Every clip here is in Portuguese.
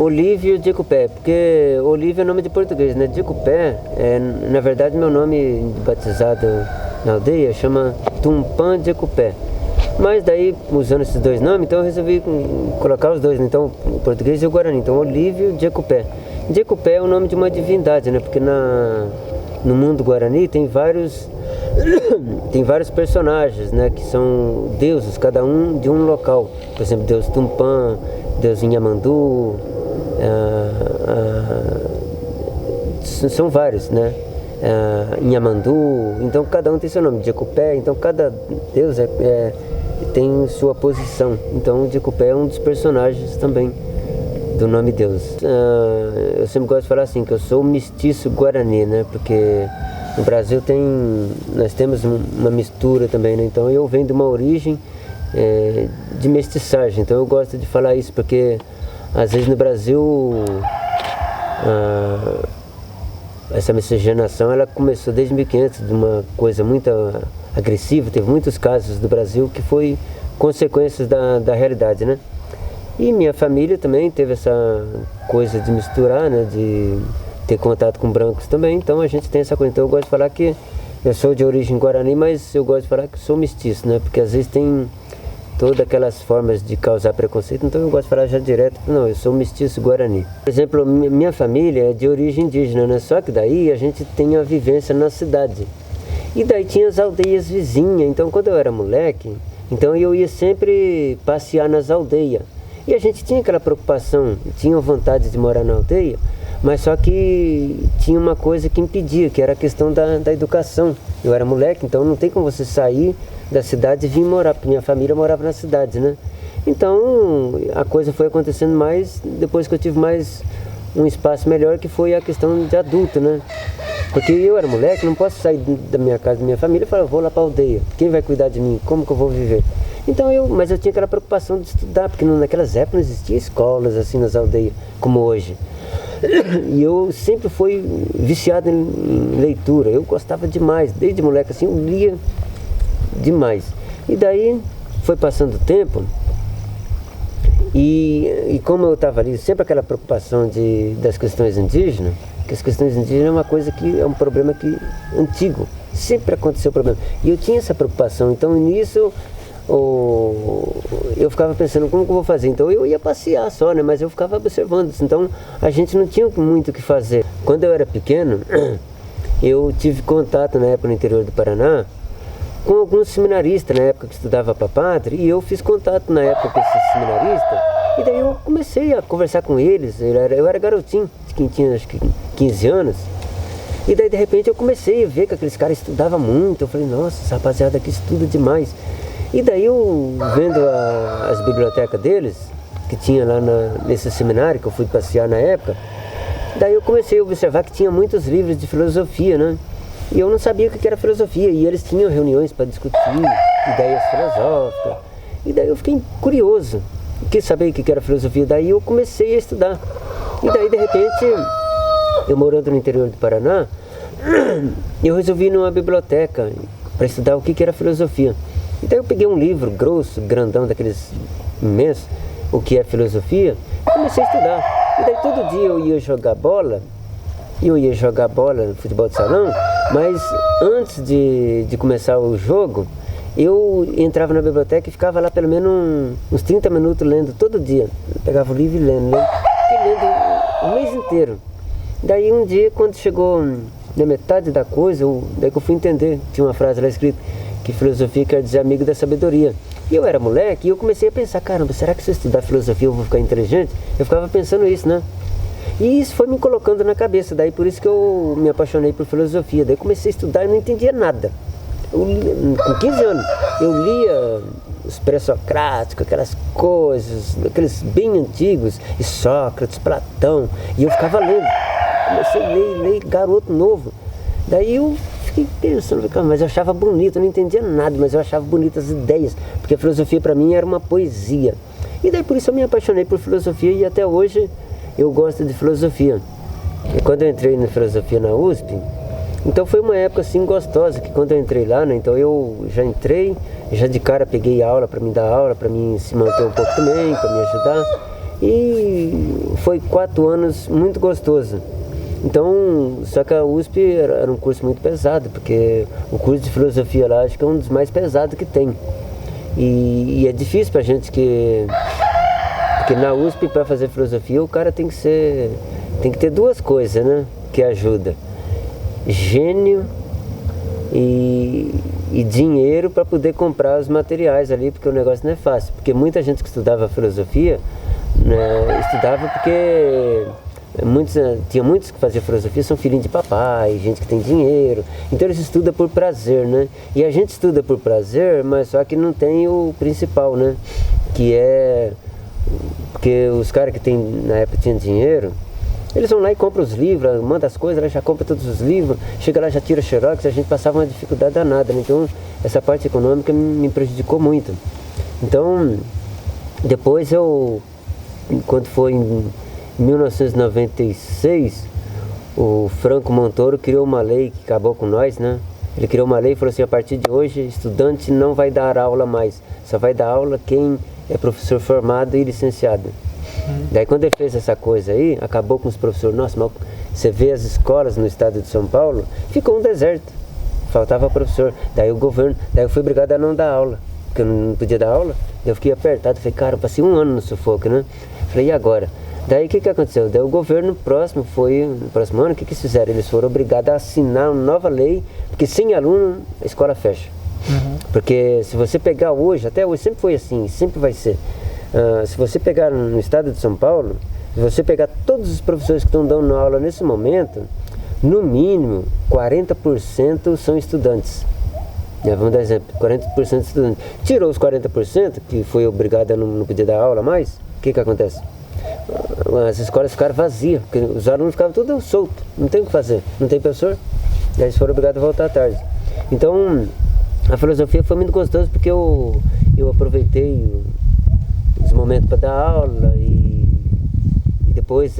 Olívio de Ecupé, porque Olívio é nome de português, né? De Ecupé, na verdade meu nome batizado na aldeia chama Tumpã de Ecupé. Mas daí, usando esses dois nomes, então eu resolvi colocar os dois, né? Então o português e o guarani. Então Olívio de Ecupé. De Ecupé é o nome de uma divindade, né? Porque no mundo guarani tem vários personagens, né? Que são deuses, cada um de um local. Por exemplo, Deus Tumpã, Deus Inhamandu, são vários, né? Inhamandu, então cada um tem seu nome. De Ecupé, então cada deus tem sua posição. Então de Ecupé é um dos personagens também do nome Deus. Eu sempre gosto de falar assim, que eu sou mestiço guarani, né? Porque no Brasil nós temos uma mistura também, né? Então eu venho de uma origem de mestiçagem. Então eu gosto de falar isso porque às vezes no Brasil essa miscigenação ela começou desde 1500 de uma coisa muito agressiva. Teve muitos casos do Brasil que foi consequências da realidade, né? E minha família também teve essa coisa de misturar, né? De ter contato com brancos também. Então a gente tem essa coisa. Então eu gosto de falar que eu sou de origem guarani, mas eu gosto de falar que sou mestiço, né? Porque às vezes tem todas aquelas formas de causar preconceito, então eu gosto de falar já direto, não, eu sou mestiço guarani. Por exemplo, minha família é de origem indígena, né? Só que daí a gente tem a vivência na cidade. E daí tinha as aldeias vizinhas, então quando eu era moleque, então eu ia sempre passear nas aldeias. E a gente tinha aquela preocupação, tinha vontade de morar na aldeia, mas só que tinha uma coisa que impedia, que era a questão da educação. Eu era moleque, então não tem como você sair da cidade e vir morar, porque minha família morava na cidade, né? Então a coisa foi acontecendo mais depois que eu tive mais um espaço melhor, que foi a questão de adulto, né? Porque eu era moleque, não posso sair da minha casa, da minha família e falar, vou lá para a aldeia, quem vai cuidar de mim, como que eu vou viver? Então mas eu tinha aquela preocupação de estudar, porque naquelas épocas não existia escolas assim nas aldeias, como hoje. E eu sempre fui viciado em leitura, eu gostava demais, desde moleque assim, eu lia demais. E daí foi passando o tempo e como eu estava ali, sempre aquela preocupação das questões indígenas, que as questões indígenas é uma coisa que é um problema antigo, sempre aconteceu problema. E eu tinha essa preocupação, então nisso eu ficava pensando, como que eu vou fazer? Então eu ia passear só, né? Mas eu ficava observando isso, então a gente não tinha muito o que fazer. Quando eu era pequeno, eu tive contato na época no interior do Paraná com alguns seminaristas, na época que estudava para padre, e eu fiz contato na época com esses seminaristas, e daí eu comecei a conversar com eles. Eu era garotinho, que tinha acho que 15 anos, e daí de repente eu comecei a ver que aqueles caras estudavam muito. Eu falei, nossa, essa rapaziada aqui estuda demais. E daí eu, vendo as bibliotecas deles, que tinha lá nesse seminário que eu fui passear na época, daí eu comecei a observar que tinha muitos livros de filosofia, né? E eu não sabia o que era filosofia, e eles tinham reuniões para discutir ideias filosóficas. E daí eu fiquei curioso, quis saber o que era filosofia, daí eu comecei a estudar. E daí de repente, eu morando no interior do Paraná, eu resolvi ir numa biblioteca para estudar o que era filosofia. E daí eu peguei um livro grosso, grandão, daqueles imensos, o que é filosofia, e comecei a estudar. E daí todo dia eu ia jogar bola, no futebol de salão, mas antes de começar o jogo, eu entrava na biblioteca e ficava lá pelo menos uns 30 minutos lendo todo dia. Eu pegava o livro e lendo. Fiquei lendo o mês inteiro. Daí um dia, quando chegou na metade da coisa, daí que eu fui entender, tinha uma frase lá escrita, que filosofia quer dizer amigo da sabedoria. E eu era moleque e eu comecei a pensar, caramba, será que se eu estudar filosofia eu vou ficar inteligente? Eu ficava pensando isso, né? E isso foi me colocando na cabeça, daí por isso que eu me apaixonei por filosofia. Daí comecei a estudar e não entendia nada. Com 15 anos, eu lia os pré-socráticos, aquelas coisas, aqueles bem antigos, e Sócrates, Platão, e eu ficava lendo. Comecei a ler, garoto novo. Daí eu fiquei pensando, mas eu achava bonito, eu não entendia nada, mas eu achava bonitas as ideias, porque a filosofia para mim era uma poesia. E daí por isso eu me apaixonei por filosofia e até hoje eu gosto de filosofia. E quando eu entrei na filosofia na USP, então foi uma época assim gostosa, que quando eu entrei lá, né, então eu já entrei, já de cara peguei aula para me dar aula, para mim se manter um pouco também, para me ajudar. E foi 4 anos muito gostoso. Então, só que a USP era um curso muito pesado, porque o curso de filosofia lá acho que é um dos mais pesados que tem. E é difícil pra gente porque na USP, para fazer filosofia, o cara tem que ter 2 coisas, né, que ajuda: gênio e dinheiro para poder comprar os materiais ali, porque o negócio não é fácil. Porque muita gente que estudava filosofia, né, estudava porque tinha muitos que faziam filosofia, são filhinhos de papai, gente que tem dinheiro, então eles estudam por prazer, né? E a gente estuda por prazer, mas só que não tem o principal, né? Que é porque os caras que na época tinham dinheiro, eles vão lá e compram os livros, mandam as coisas, ela já compra todos os livros, chega lá já tira xerox, a gente passava uma dificuldade danada, né? Então essa parte econômica me prejudicou muito. Então depois quando foi em 1996, o Franco Montoro criou uma lei que acabou com nós, né? Ele criou uma lei e falou assim: a partir de hoje, estudante não vai dar aula mais, só vai dar aula quem é professor formado e licenciado. Daí quando ele fez essa coisa aí, acabou com os professores. Nossa, mas você vê as escolas no estado de São Paulo, ficou um deserto, faltava professor. Daí eu fui obrigado a não dar aula, porque eu não podia dar aula. Eu fiquei apertado, falei, cara, eu passei 1 ano no sufoco, né? Falei, e agora? Daí o que aconteceu? Daí o governo no próximo ano, o que eles fizeram? Eles foram obrigados a assinar uma nova lei, porque sem aluno a escola fecha. Porque se você pegar hoje, até hoje sempre foi assim, sempre vai ser. Se você pegar no estado de São Paulo, se você pegar todos os professores que estão dando aula nesse momento, no mínimo 40% são estudantes. Vamos dar exemplo, 40% de estudantes. Tirou os 40%, que foi obrigado a não poder dar aula mais, o que acontece? As escolas ficaram vazias, porque os alunos ficavam todos soltos, não tem o que fazer, não tem professor, daí eles foram obrigados a voltar à tarde. Então, a filosofia foi muito gostosa, porque eu aproveitei os momentos para dar aula e depois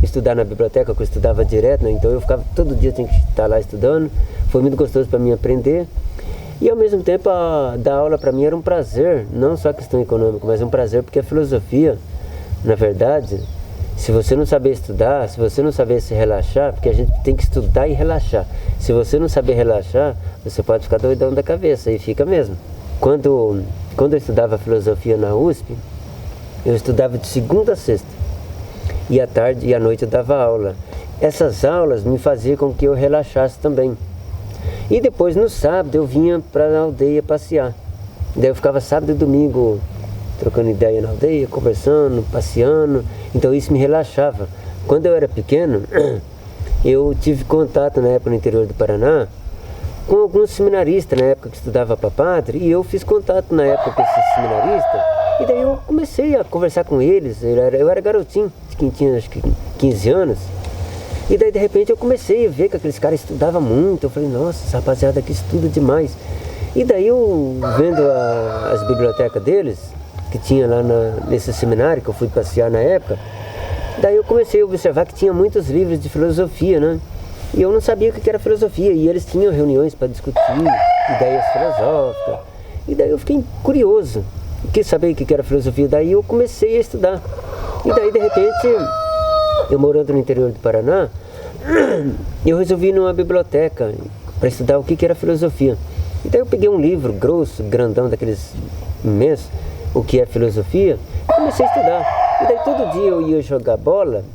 estudar na biblioteca, que eu estudava direto, né? Então eu ficava todo dia, tinha que estar lá estudando, foi muito gostoso para mim aprender. E ao mesmo tempo dar aula para mim era um prazer, não só a questão econômica, mas um prazer porque a filosofia, na verdade, se você não saber estudar, se você não saber se relaxar, porque a gente tem que estudar e relaxar. Se você não saber relaxar, você pode ficar doidão da cabeça, e fica mesmo. Quando eu estudava filosofia na USP, eu estudava de segunda a sexta, e à tarde e à noite eu dava aula. Essas aulas me faziam com que eu relaxasse também. E depois no sábado eu vinha para a aldeia passear. Daí eu ficava sábado e domingo trocando ideia na aldeia, conversando, passeando. Então isso me relaxava. Quando eu era pequeno, eu tive contato na época no interior do Paraná com alguns seminaristas, na época que estudava para padre, e eu fiz contato na época com esses seminaristas, e daí eu comecei a conversar com eles. Eu era garotinho, tinha acho que 15 anos. E daí de repente eu comecei a ver que aqueles caras estudavam muito. Eu falei, nossa, essa rapaziada aqui estuda demais. E daí eu vendo as bibliotecas deles, que tinha lá nesse seminário que eu fui passear na época, daí eu comecei a observar que tinha muitos livros de filosofia, né? E eu não sabia o que era filosofia, e eles tinham reuniões para discutir ideias filosóficas. E daí eu fiquei curioso, quis saber o que era filosofia, daí eu comecei a estudar. E daí de repente, eu morando no interior do Paraná, eu resolvi ir numa biblioteca para estudar o que era filosofia. E daí eu peguei um livro grosso, grandão, daqueles imensos, o que é filosofia, e comecei a estudar. E daí todo dia eu ia jogar bola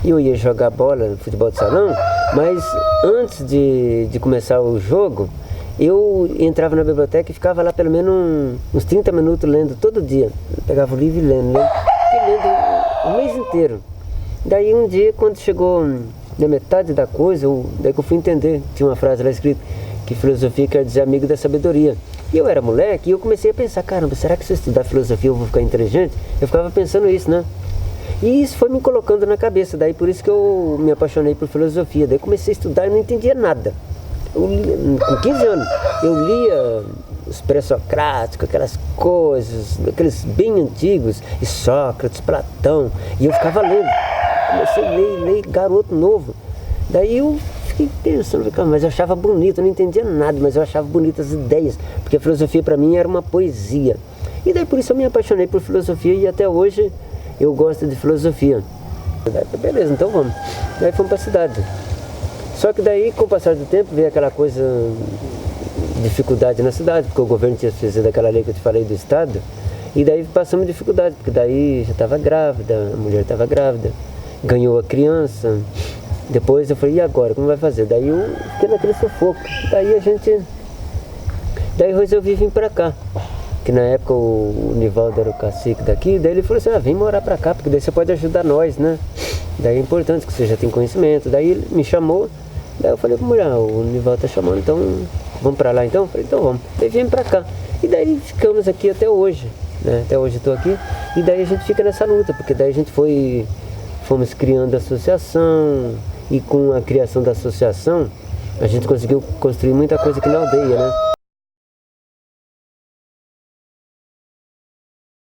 no futebol de salão, mas antes de começar o jogo, eu entrava na biblioteca e ficava lá pelo menos uns 30 minutos lendo todo dia. Eu pegava o livro e lendo. Fiquei lendo o mês inteiro. Daí um dia, quando chegou na metade da coisa, daí que eu fui entender, tinha uma frase lá escrita, que filosofia quer dizer amigo da sabedoria. E eu era moleque e eu comecei a pensar, caramba, será que se eu estudar filosofia eu vou ficar inteligente? Eu ficava pensando isso, né? E isso foi me colocando na cabeça, daí por isso que eu me apaixonei por filosofia. Daí comecei a estudar e não entendia nada. Com 15 anos, eu lia os pré-socráticos, aquelas coisas, aqueles bem antigos, e Sócrates, Platão, e eu ficava lendo. Comecei a ler, garoto novo. Daí eu fiquei pensando, mas eu achava bonito, eu não entendia nada, mas eu achava bonitas as ideias, porque a filosofia para mim era uma poesia. E daí por isso eu me apaixonei por filosofia e até hoje eu gosto de filosofia. Daí, beleza, então vamos. Daí fomos para a cidade. Só que daí, com o passar do tempo, veio aquela coisa, dificuldade na cidade, porque o governo tinha feito aquela lei que eu te falei do Estado, e daí passamos dificuldade, porque daí já estava grávida, a mulher estava grávida, ganhou a criança, depois eu falei, e agora, como vai fazer? Daí eu fiquei naquele sufoco, daí eu resolvi vir para cá, que na época o Nivaldo era o cacique daqui, daí ele falou assim, vem morar para cá, porque daí você pode ajudar nós, né? Daí é importante que você já tem conhecimento, daí ele me chamou. Daí eu falei pra mulher, o Nivaldo tá chamando, então vamos pra lá então? Eu falei, então vamos. Daí viemos pra cá. E daí ficamos aqui até hoje, né? Até hoje eu tô aqui. E daí a gente fica nessa luta, porque daí a gente fomos criando a associação, e com a criação da associação, a gente conseguiu construir muita coisa aqui na aldeia, né?